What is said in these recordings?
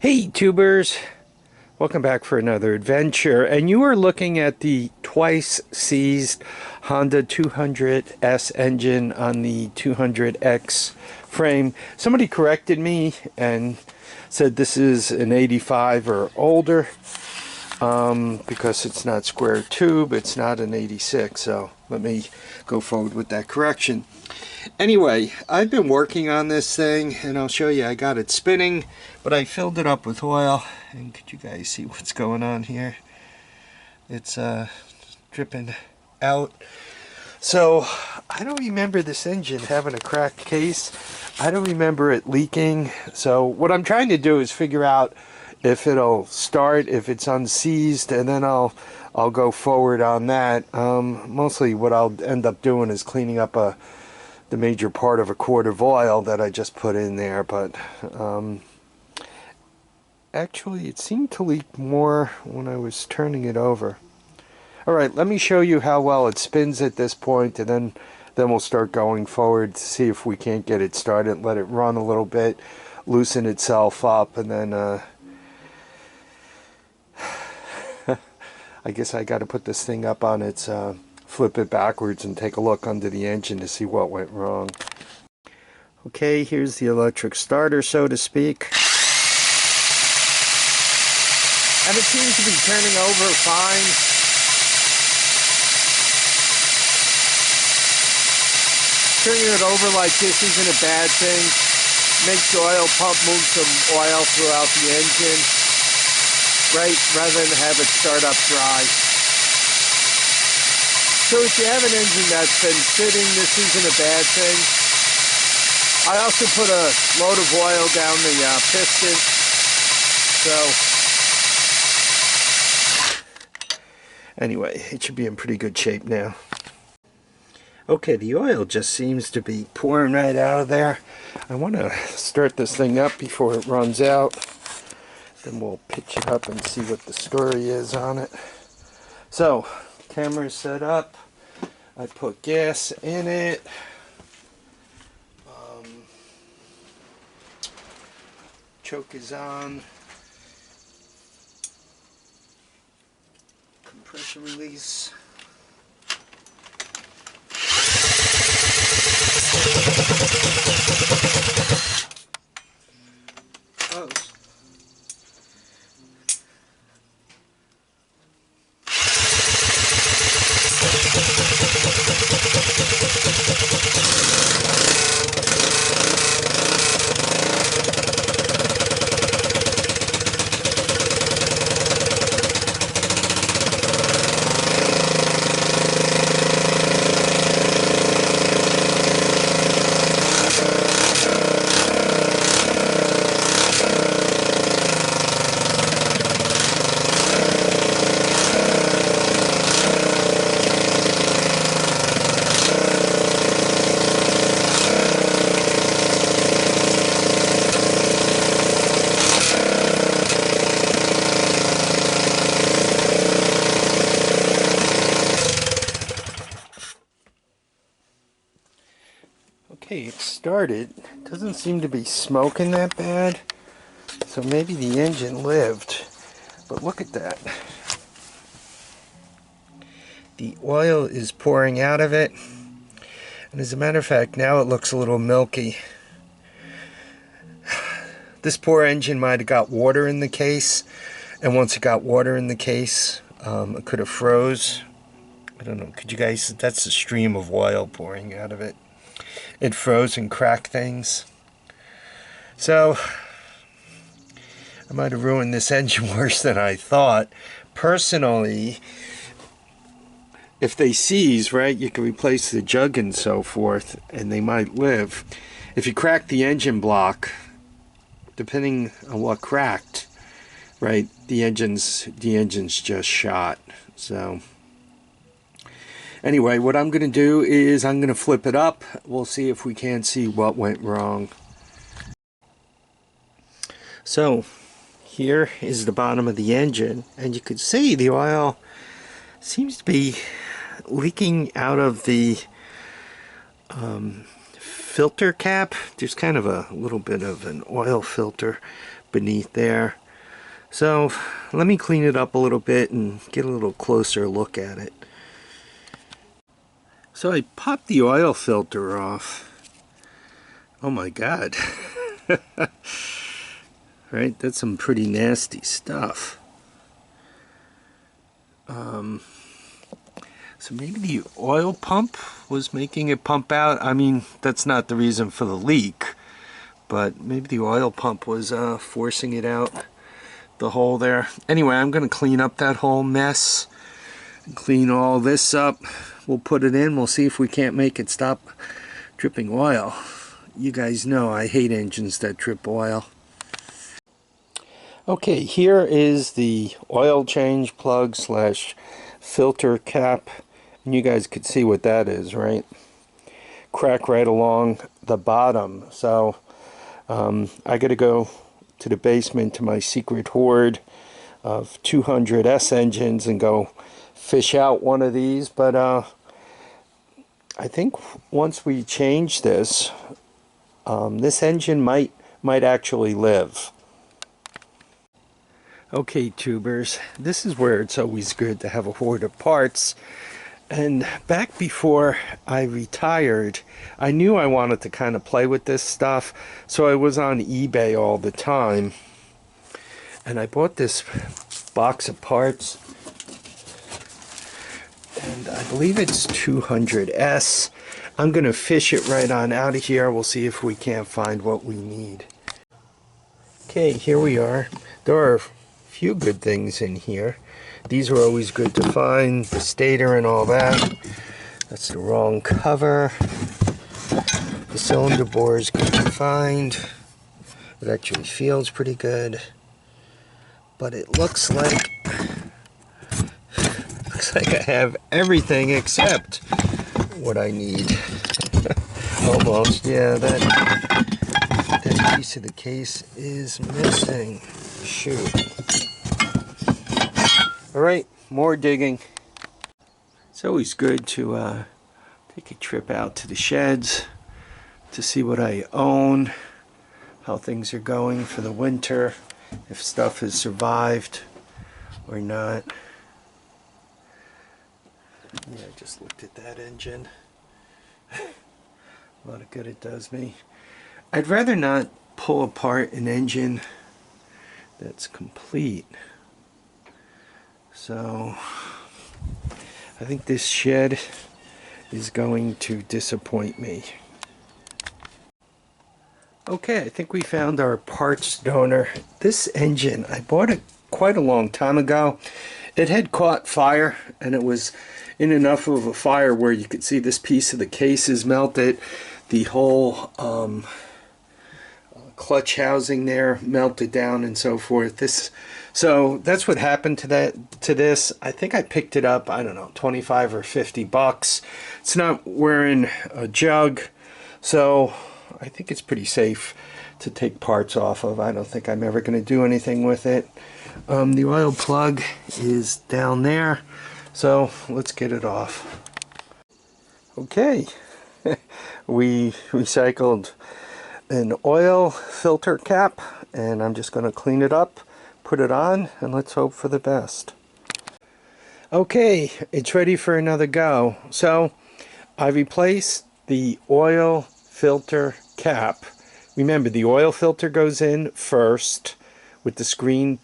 Hey tubers, welcome back for another adventure, and you are looking at the twice seized Honda 200S engine on the 200X frame. Somebody corrected me and said this is an 85 or older because it's not square tube, it's not an 86, so let me go forward with that correction. Anyway, I've been working on this thing, and I'll show you. I got it spinning, but I filled it up with oil, and could you guys see what's going on here? It's dripping out. So I don't remember this engine having a cracked case. I don't remember it leaking. So what I'm trying to do is figure out if it'll start, if it's unseized, and then I'll go forward on that. Mostly what I'll end up doing is cleaning up the major part of a quart of oil that I just put in there, but actually it seemed to leak more when I was turning it over. Alright, let me show you how well it spins at this point, and then we'll start going forward to see if we can't get it started, let it run a little bit, loosen itself up, and then I guess I got to put this thing up on its flip it backwards and take a look under the engine to see what went wrong. Okay, here's the electric starter, so to speak. And it seems to be turning over fine. Turning it over like this isn't a bad thing. Makes the oil pump move some oil throughout the engine, right, rather than have it start up dry. So if you have an engine that's been sitting, this isn't a bad thing. I also put a load of oil down the piston. So anyway, it should be in pretty good shape now. Okay, the oil just seems to be pouring right out of there. I want to start this thing up before it runs out. Then we'll pitch it up and see what the story is on it. So, camera's set up. I put gas in it. Choke is on. Compressor release. Close. Okay, it started. It doesn't seem to be smoking that bad, so maybe the engine lived. But look at that. The oil is pouring out of it, and as a matter of fact, now it looks a little milky. This poor engine might have got water in the case, and once it got water in the case, it could have froze. I don't know, could you guys, that's a stream of oil pouring out of it. It froze and cracked things. So I might have ruined this engine worse than I thought. Personally, if they seize, right, you can replace the jug and so forth, and they might live. If you crack the engine block, depending on what cracked, right, the engine's just shot. So anyway, what I'm going to do is I'm going to flip it up. We'll see if we can see what went wrong. So here is the bottom of the engine, and you can see the oil seems to be leaking out of the filter cap. There's kind of a little bit of an oil filter beneath there. So let me clean it up a little bit and get a little closer look at it. So I popped the oil filter off. Oh my God. Right, that's some pretty nasty stuff. So maybe the oil pump was making it pump out. I mean, that's not the reason for the leak, but maybe the oil pump was forcing it out the hole there. Anyway, I'm going to clean up that whole mess, clean all this up. We'll put it in. We'll see if we can't make it stop dripping oil. You guys know I hate engines that drip oil. Okay, here is the oil change plug slash filter cap, and you guys could see what that is, right? Crack right along the bottom. So I got to go to the basement to my secret hoard of 200S engines and go fish out one of these. But I think once we change this, this engine might actually live. Okay, tubers, this is where it's always good to have a hoard of parts. And back before I retired, I knew I wanted to kind of play with this stuff, so I was on eBay all the time. And I bought this box of parts, and I believe it's 200S. I'm going to fish it right on out of here. We'll see if we can't find what we need. Okay, here we are. There are few good things in here. These are always good to find, the stator and all that. That's the wrong cover. The cylinder bore is good to find. It actually feels pretty good, but it looks like I have everything except what I need. Almost, yeah. That piece of the case is missing. Shoot. Alright, more digging. It's always good to take a trip out to the sheds to see what I own, how things are going for the winter, if stuff has survived or not. Yeah, I just looked at that engine. A lot of good it does me. I'd rather not pull apart an engine that's complete. So I think this shed is going to disappoint me. Okay, I think we found our parts donor. This engine, I bought it quite a long time ago. It had caught fire, and it was in enough of a fire where you could see this piece of the case is melted. The whole clutch housing there melted down and so forth. So that's what happened to this. I think I picked it up, I don't know, 25 or 50 bucks. It's not wearing a jug, so I think it's pretty safe to take parts off of. I don't think I'm ever going to do anything with it. The oil plug is down there, so let's get it off. Okay, we recycled an oil filter cap, and I'm just going to clean it up, put it on, and let's hope for the best. Okay, it's ready for another go. So I replaced the oil filter cap. Remember, the oil filter goes in first with the screen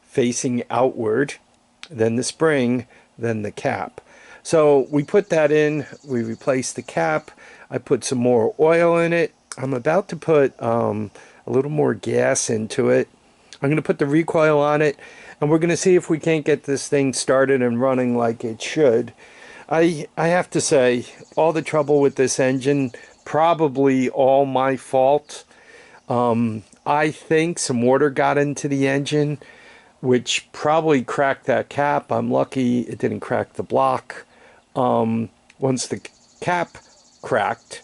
facing outward, then the spring, then the cap. So we put that in, we replaced the cap, I put some more oil in it. I'm about to put a little more gas into it. I'm going to put the recoil on it, and we're going to see if we can't get this thing started and running like it should. I have to say, all the trouble with this engine, probably all my fault. I think some water got into the engine, which probably cracked that cap. I'm lucky it didn't crack the block. Once the cap cracked,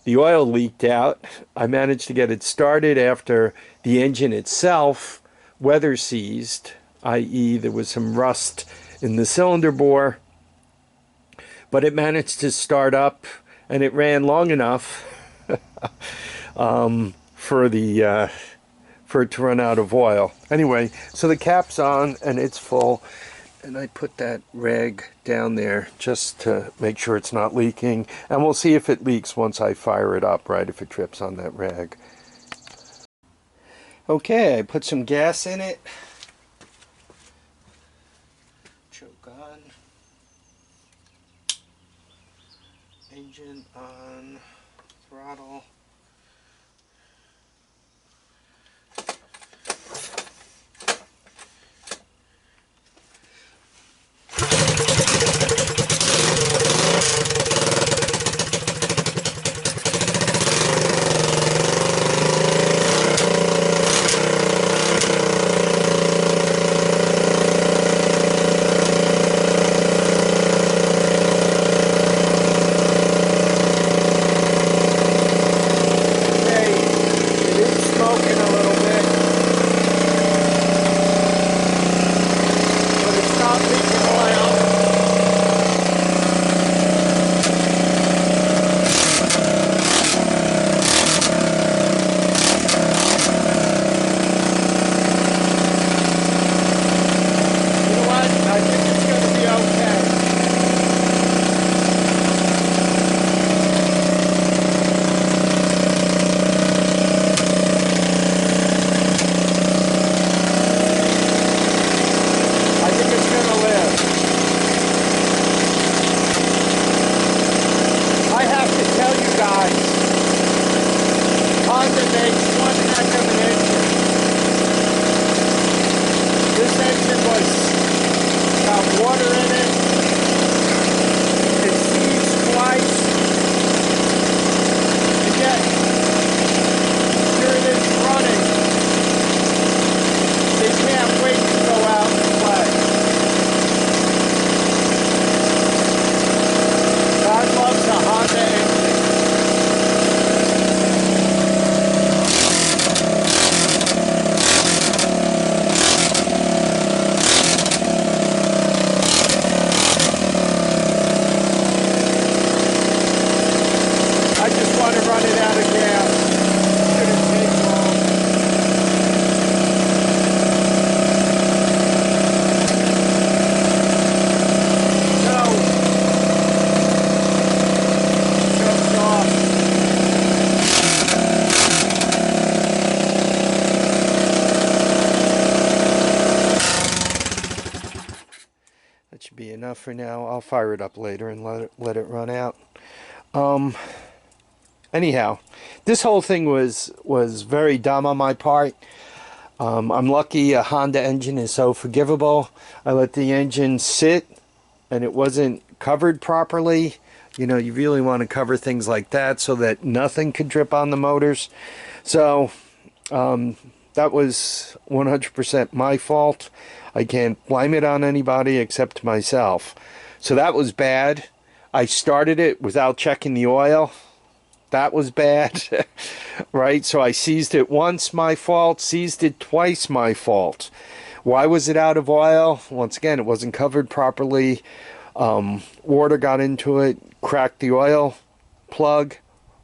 the oil leaked out. I managed to get it started after the engine itself weather seized, i.e. there was some rust in the cylinder bore, but it managed to start up, and it ran long enough for for it to run out of oil. Anyway, so the cap's on and it's full, and I put that rag down there just to make sure it's not leaking, and we'll see if it leaks once I fire it up, right, if it drips on that rag. Okay, I put some gas in it. Choke on. Engine on. Throttle. Be enough for now. I'll fire it up later and let it run out. Anyhow, this whole thing was very dumb on my part. I'm lucky a Honda engine is so forgivable. I let the engine sit and it wasn't covered properly. You know, you really want to cover things like that so that nothing could drip on the motors. So that was 100% my fault. I can't blame it on anybody except myself. So that was bad. I started it without checking the oil. That was bad. Right? So I seized it once, my fault. Seized it twice, my fault. Why was it out of oil? Once again, it wasn't covered properly. Water got into it, cracked the oil plug,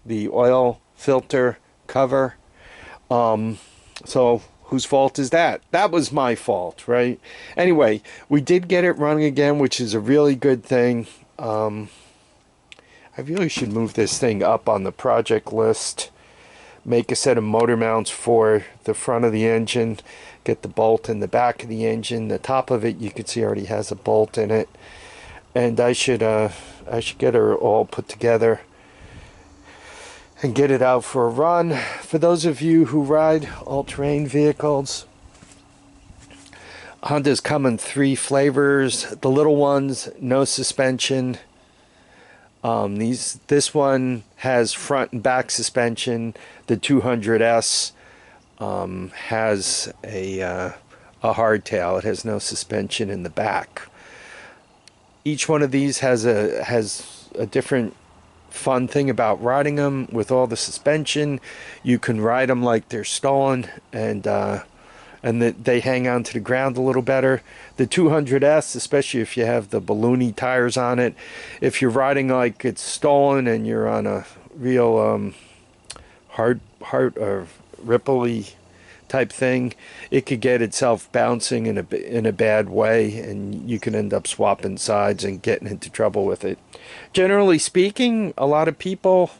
the oil filter cover. So whose fault is that? That was my fault, right? Anyway, we did get it running again, which is a really good thing. I really should move this thing up on the project list. Make a set of motor mounts for the front of the engine. Get the bolt in the back of the engine. The top of it, you can see, already has a bolt in it. And I should get her all put together and get it out for a run. For those of you who ride all-terrain vehicles, Honda's come in 3 flavors. The little ones, no suspension. This one has front and back suspension. The 200S has a hardtail. It has no suspension in the back. Each one of these has a different fun thing about riding them. With all the suspension, you can ride them like they're stolen, and they hang on to the ground a little better. The 200S, especially if you have the balloony tires on it, if you're riding like it's stolen and you're on a real hard or ripply type thing, it could get itself bouncing in a bad way, and you can end up swapping sides and getting into trouble with it. Generally speaking, a lot of people,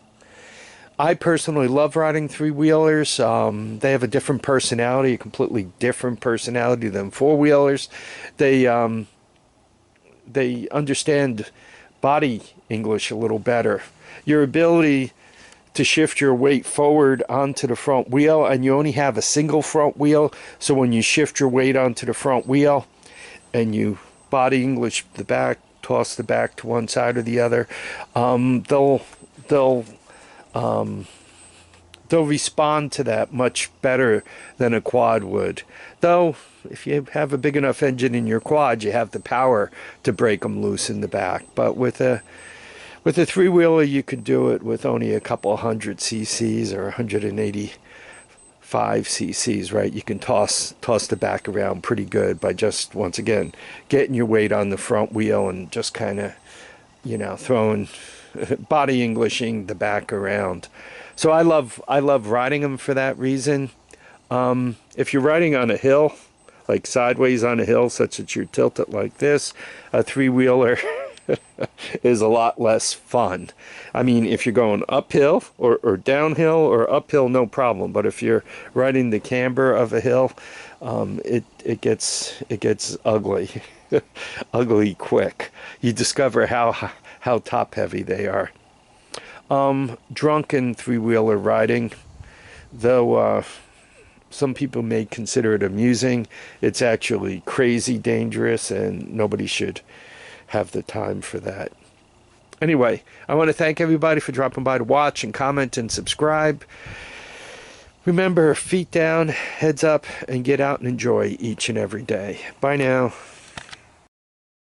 I personally love riding three-wheelers. They have a different personality, a completely different personality than four-wheelers. They understand body English a little better. Your ability to shift your weight forward onto the front wheel, and you only have a single front wheel, so when you shift your weight onto the front wheel and you body English the back, toss the back to one side or the other, they'll respond to that much better than a quad would. Though, if you have a big enough engine in your quad, you have the power to break them loose in the back. But with a three-wheeler, you could do it with only a couple hundred cc's or 185 cc's, right? You can toss the back around pretty good by just, once again, getting your weight on the front wheel and just kind of, throwing, body Englishing the back around. So I love riding them for that reason. If you're riding on a hill, like sideways on a hill, such that you're tilted like this, a three-wheeler is a lot less fun. I mean, if you're going uphill or downhill or uphill, no problem. But if you're riding the camber of a hill, it gets ugly, ugly quick. You discover how top heavy they are. Drunken three-wheeler riding, though some people may consider it amusing, it's actually crazy dangerous, and nobody should have the time for that. Anyway, I want to thank everybody for dropping by to watch and comment and subscribe. Remember, feet down, heads up, and get out and enjoy each and every day. Bye now.